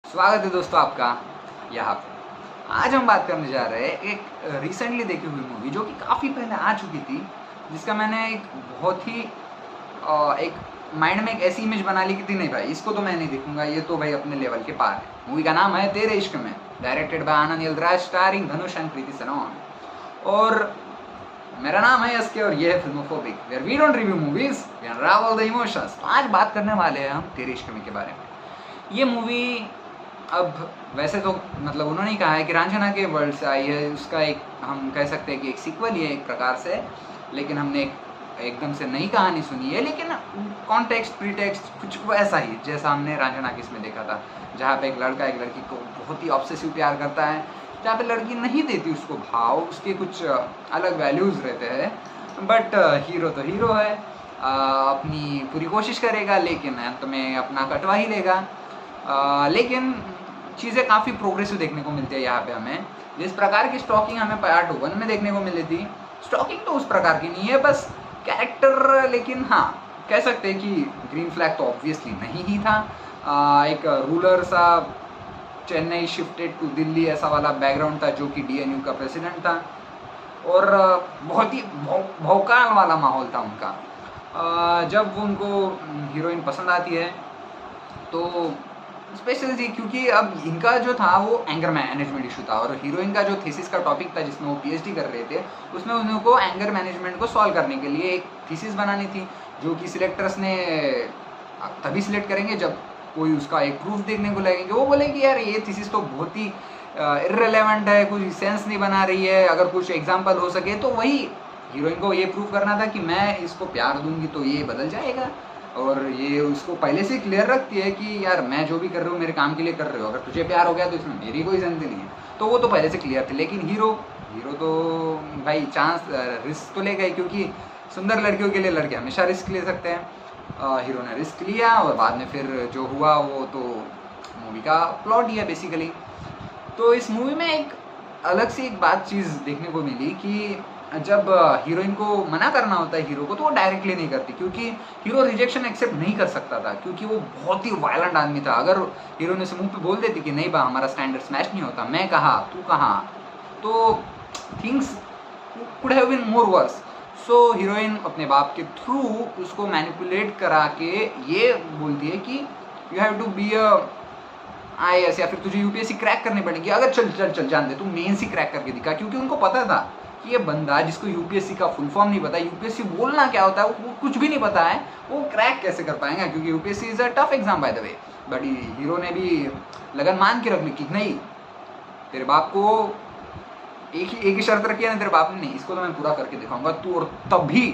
स्वागत है दोस्तों आपका यहाँ पे। आज हम बात करने जा रहे हैं एक रिसेंटली देखी हुई मूवी जो कि काफ़ी पहले आ चुकी थी, जिसका मैंने एक बहुत ही एक माइंड में एक ऐसी इमेज बना ली कि थी नहीं भाई इसको तो मैं नहीं देखूंगा, ये तो भाई अपने लेवल के पार है। मूवी का नाम है तेरे इश्क में, डायरेक्टेड बाय आनंद यल्दराज, स्टारिंग धनुष एंड कृति सनोन। और मेरा नाम है एसके और ये है filmophobic, where we don't review movies, we unravel the emotions. तो आज बात करने वाले हैं हम तेरे इश्क में के बारे में। ये मूवी अब वैसे तो मतलब उन्होंने ही कहा है कि रांझना के वर्ल्ड से आई है, उसका एक हम कह सकते हैं कि एक सीक्वल ही है एक प्रकार से, लेकिन हमने एकदम से नई कहानी सुनी है। लेकिन कॉन्टेक्स्ट प्रीटेक्स्ट कुछ वैसा ही जैसा हमने रांझना की इसमें देखा था, जहाँ पे एक लड़का एक लड़की को बहुत ही ऑब्सेसिव प्यार करता है, जहाँ पे लड़की नहीं देती उसको भाव, उसके कुछ अलग वैल्यूज़ रहते हैं। बट हीरो तो हीरो है, अपनी पूरी कोशिश करेगा लेकिन अंत में अपना कटवा ही लेगा। लेकिन चीज़ें काफ़ी प्रोग्रेसिव देखने को मिलती है यहाँ पे हमें। जिस प्रकार की स्टॉकिंग हमें पार्ट 1 में देखने को मिली थी, स्टॉकिंग तो उस प्रकार की नहीं है, बस कैरेक्टर। लेकिन हाँ, कह सकते हैं कि ग्रीन फ्लैग तो ऑब्वियसली नहीं ही था। एक रूलर सा चेन्नई शिफ्टेड टू दिल्ली ऐसा वाला बैकग्राउंड था, जो कि डीएनयू का प्रेसिडेंट था, और बहुत ही भौकाल वाला माहौल था उनका। जब उनको हीरोइन पसंद आती है तो स्पेशल जी, क्योंकि अब इनका जो था वो एंगर मैनेजमेंट इशू था, और हीरोइन का जो थीसिस का टॉपिक था जिसमें वो पीएचडी कर रहे थे, उसमें उनको एंगर मैनेजमेंट को सॉल्व करने के लिए एक थीसिस बनानी थी, जो कि सिलेक्टर्स ने तभी सिलेक्ट करेंगे जब कोई उसका एक प्रूफ देखने को लगेंगे। वो बोलेंगे यार ये थीसिस तो बहुत ही इर्रेलेवेंट है, कुछ सेंस नहीं बना रही है, अगर कुछ एग्जाम्पल हो सके तो वही हीरोइन को ये प्रूव करना था कि मैं इसको प्यार दूंगी तो ये बदल जाएगा। और ये उसको पहले से क्लियर रखती है कि यार मैं जो भी कर रही हूँ मेरे काम के लिए कर रही हूँ, अगर तुझे प्यार हो गया तो इसमें मेरी कोई गलती नहीं है। तो वो तो पहले से क्लियर थे। लेकिन हीरो तो भाई चांस रिस्क तो लेगा ही, क्योंकि सुंदर लड़कियों के लिए लड़के हमेशा रिस्क ले सकते हैं। हीरो ने रिस्क लिया और बाद में फिर जो हुआ वो तो मूवी का प्लॉट ही है बेसिकली। तो इस मूवी में एक अलग से एक बात चीज़ देखने को मिली कि जब हीरोइन को मना करना होता है हीरो को, तो वो डायरेक्टली नहीं करती, क्योंकि हीरो रिजेक्शन एक्सेप्ट नहीं कर सकता था, क्योंकि वो बहुत ही वायलेंट आदमी था। अगर हीरोइन से मुंह पे बोल देती कि नहीं बा हमारा स्टैंडर्ड स्मैश नहीं होता, मैं कहा तू कहा, तो things could have been more worse. So heroine अपने बाप के थ्रू उसको मैनिपुलेट करा के ये बोलती है कि you have to be IAS, या फिर तुझे यूपीएससी क्रैक करनी पड़ेगी। अगर चल चल चल जान दे, तू मेंस ही क्रैक करके दिखा, क्योंकि उनको पता था कि ये बंदा जिसको यूपीएससी का फुल फॉर्म नहीं पता, यूपीएससी बोलना क्या होता है वो कुछ भी नहीं पता है, वो क्रैक कैसे कर पाएंगे, क्योंकि UPSC is a tough exam by the way. But hero ने भी लगन मान के रख ली कि नहीं, तेरे बाप को एक ही शर्त रखी है ना तेरे बाप ने, नहीं इसको तो मैं पूरा करके दिखाऊंगा तू। और तभी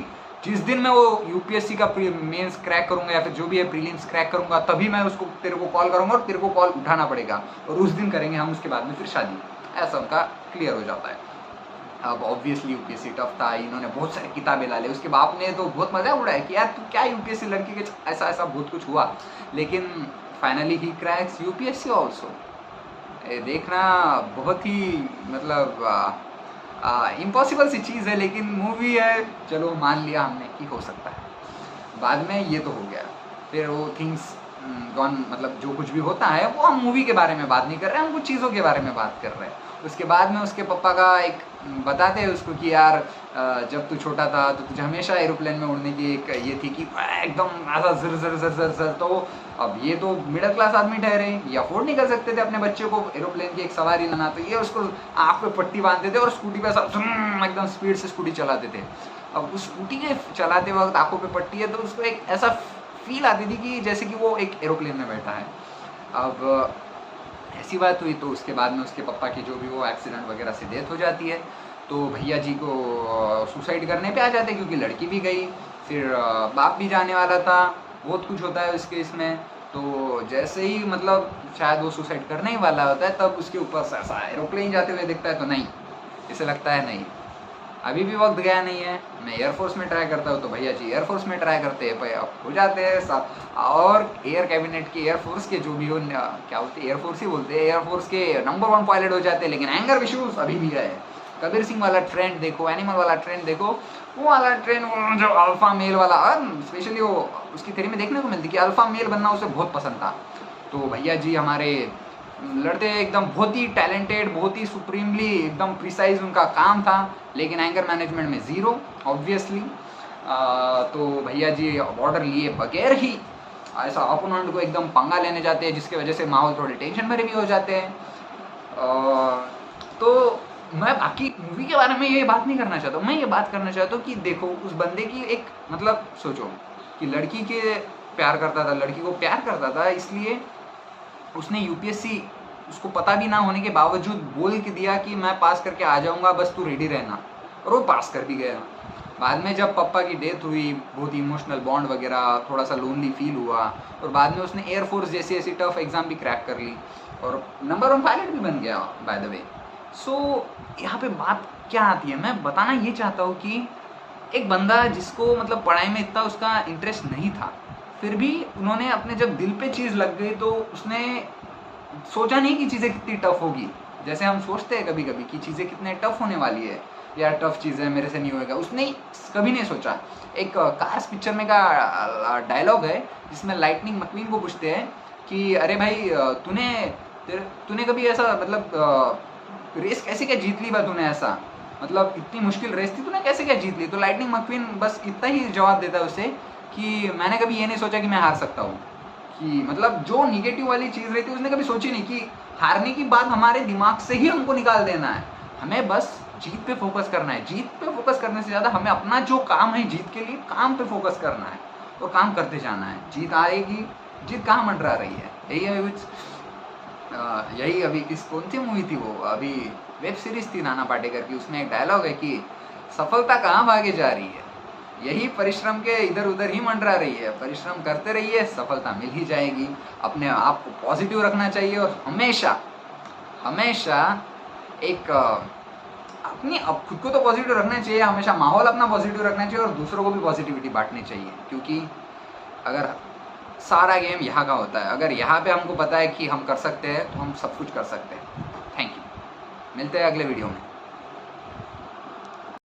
जिस दिन मैं वो यूपीएससी का मेंस क्रैक करूंगा या फिर जो भी है प्रीलिम्स क्रैक करूंगा, तभी मैं उसको तेरे को कॉल करूंगा, और तेरे को कॉल उठाना पड़ेगा, और उस दिन करेंगे हम उसके बाद में फिर शादी। ऐसा उनका क्लियर हो जाता है। अब ऑब्वियसली यूपीएससी टफ था, इन्होंने बहुत सारी किताबें ला ली, उसके बाप ने तो बहुत मजा उड़ाया कि यार तू क्या यूपीएससी लड़की के ऐसा ऐसा बहुत कुछ हुआ। लेकिन finally he cracks UPSC also. देखना बहुत ही मतलब इम्पॉसिबल सी चीज़ है, लेकिन मूवी है, चलो मान लिया हमने कि हो सकता है। बाद में ये तो हो गया, फिर वो थिंग्स गॉन, मतलब जो कुछ भी होता है वो हम मूवी के बारे में बात नहीं कर रहे हैं, हम कुछ चीज़ों के बारे में बात कर रहे हैं। उसके बाद में उसके पापा का एक बताते हैं उसको कि यार जब तू छोटा था तो तुझे हमेशा एरोप्लेन में उड़ने की एक ये थी कि एकदम ऐसा zर zर zर zर zर। तो अब ये तो मिडिल क्लास आदमी ठहरे, ये अफोर्ड नहीं कर सकते थे अपने बच्चे को एरोप्लेन की एक सवारी लाना, तो ये उसको आँख पे पट्टी बांधते थे और स्कूटी पे ऐसा एकदम स्पीड से स्कूटी चलाते थे। अब उस स्कूटी के चलाते वक्त आँखों पे पट्टी है, तो उसको एक ऐसा फील आती थी कि जैसे कि वो एक एरोप्लेन में बैठा है। अब ऐसी बात हुई तो उसके बाद में उसके पापा की जो भी वो एक्सीडेंट वगैरह से डेथ हो जाती है, तो भैया जी को सुसाइड करने पे आ जाते हैं, क्योंकि लड़की भी गई, फिर बाप भी जाने वाला था, बहुत कुछ होता है उसके इसमें। तो जैसे ही मतलब शायद वो सुसाइड करने ही वाला होता है, तब उसके ऊपर से ऐसा एरोप्लेन जाते हुए दिखता है, तो नहीं, इसे लगता है नहीं अभी भी वक्त गया नहीं है, मैं एयरफोर्स में ट्राई करता हूँ, तो भैया जी एयरफोर्स में ट्राई करते हैं, अब हो जाते हैं साथ। और एयर कैबिनेट के एयरफोर्स के जो भी हो, क्या बोलते हैं, एयरफोर्स ही बोलते हैं, एयरफोर्स के नंबर 1 पायलट हो जाते हैं, लेकिन एंगर इश्यूज अभी भी है। कबीर सिंह वाला ट्रेंड देखो, एनिमल वाला ट्रेंड देखो, वो वाला ट्रेंड, जो अल्फा मेल वाला, स्पेशली वो उसकी थ्योरी में देखने को मिलती कि अल्फा मेल बनना उसे बहुत पसंद था। तो भैया जी हमारे लड़ते एकदम बहुत ही टैलेंटेड, बहुत ही सुप्रीमली एकदम प्रिसाइज उनका काम था, लेकिन एंगर मैनेजमेंट में ज़ीरो ऑब्वियसली। तो भैया जी ऑर्डर लिए बगैर ही ऐसा अपोनेंट को एकदम पंगा लेने जाते हैं, जिसकी वजह से माहौल थोड़े टेंशन भरे भी हो जाते हैं। तो मैं बाकी मूवी के बारे में ये बात नहीं करना चाहता हूँ, मैं ये बात करना चाहता हूँ कि देखो उस बंदे की एक मतलब सोचो कि लड़की के प्यार करता था, लड़की को प्यार करता था, इसलिए उसने यूपीएससी उसको पता भी ना होने के बावजूद बोल के दिया कि मैं पास करके आ जाऊँगा, बस तू रेडी रहना, और वो पास कर भी गया। बाद में जब पापा की डेथ हुई, बहुत इमोशनल बॉन्ड वगैरह, थोड़ा सा लोनली फील हुआ, और बाद में उसने एयरफोर्स जैसी ऐसी टफ एग्ज़ाम भी क्रैक कर ली और नंबर 1 पायलट भी बन गया बाय द वे। सो यहाँ पे बात क्या आती है, मैं बताना ये चाहता हूँ कि एक बंदा जिसको मतलब पढ़ाई में इतना उसका इंटरेस्ट नहीं था, फिर भी उन्होंने अपने जब दिल पे चीज़ लग गई तो उसने सोचा नहीं कि चीज़ें कितनी टफ होगी। जैसे हम सोचते हैं कभी कभी कि चीज़ें कितने टफ होने वाली है, या टफ चीज़ है मेरे से नहीं होएगा, उसने कभी नहीं सोचा। एक कार्स पिक्चर में का डायलॉग है जिसमें लाइटनिंग मकवीन को पूछते हैं कि अरे भाई तूने कभी ऐसा मतलब रेस कैसे क्या जीत ली बा तूने, ऐसा मतलब इतनी मुश्किल रेस थी, तूने कैसे क्या जीत ली? तो लाइटनिंग मकवीन बस इतना ही जवाब देता है उसे कि मैंने कभी ये नहीं सोचा कि मैं हार सकता हूँ। कि मतलब जो निगेटिव वाली चीज़ रहती है उसने कभी सोची नहीं कि हारने की बात हमारे दिमाग से ही हमको निकाल देना है, हमें बस जीत पे फोकस करना है। जीत पे फोकस करने से ज़्यादा हमें अपना जो काम है जीत के लिए, काम पे फोकस करना है और काम करते जाना है। जीत आएगी, जीत कहाँ मंडरा रही है, यही अभी किस कौन सी मूवी थी वो, अभी वेब सीरीज थी नाना पाटेकर की, उसमें एक डायलॉग है कि सफलता कहाँ भागे जा रही है, यही परिश्रम के इधर उधर ही मंडरा रही है। परिश्रम करते रहिए, सफलता मिल ही जाएगी। अपने आप को पॉजिटिव रखना चाहिए और हमेशा हमेशा एक अपनी खुद को तो पॉजिटिव रखना चाहिए, हमेशा माहौल अपना पॉजिटिव रखना चाहिए और दूसरों को भी पॉजिटिविटी बांटनी चाहिए। क्योंकि अगर सारा गेम यहाँ का होता है, अगर यहाँ पे हमको पता है कि हम कर सकते हैं तो हम सब कुछ कर सकते हैं। थैंक यू, मिलते हैं अगले वीडियो में।